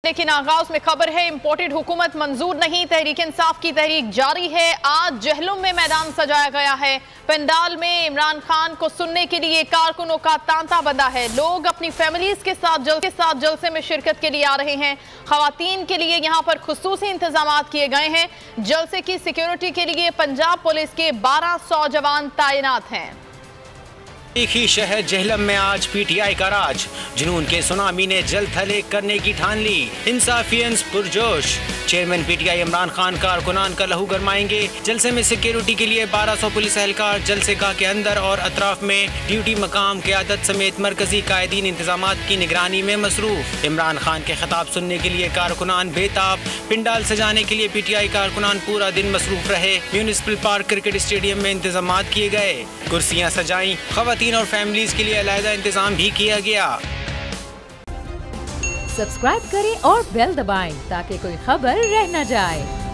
लेकिन आगाज में खबर है, इंपोर्टेड हुकूमत मंजूर नहीं। तहरीक इंसाफ की तहरीक जारी है। आज जहलुम में मैदान सजाया गया है। पंडाल में इमरान खान को सुनने के लिए कारकुनों का तांता बंधा है। लोग अपनी फैमिलीज के साथ जलसे में शिरकत के लिए आ रहे हैं। खवातीन के लिए यहाँ पर खुसूसी इंतजाम किए गए हैं। जलसे की सिक्योरिटी के लिए पंजाब पुलिस के 1200 जवान तैनात हैं। एक ही शहर जहलम में आज पीटीआई का राज, जुनून के सुनामी ने जल थले करने की ठान ली। इंसाफियंस पुरजोश, चेयरमैन पीटीआई इमरान खान कारकुनान का लहू गरमाएंगे। जलसे में सिक्योरिटी के लिए 1200 पुलिस एहलकार जलसेगाह के अंदर और अतराफ में ड्यूटी मकाम क़यादत समेत मरकजी कायदीन इंतजाम की निगरानी में मसरूफ। इमरान खान के खिताब सुनने के लिए कारकुनान बेताब। पिंडाल सजाने के लिए पीटीआई कारकुनान पूरा दिन मसरूफ रहे। म्यूनिसिपल पार्क क्रिकेट स्टेडियम में इंतजाम किए गए। कुर्सियाँ सजाई। खवातीन और फैमिलीज के लिए अलहदा इंतजाम भी किया गया। सब्सक्राइब करें और बेल दबाएं ताकि कोई खबर रह न जाए।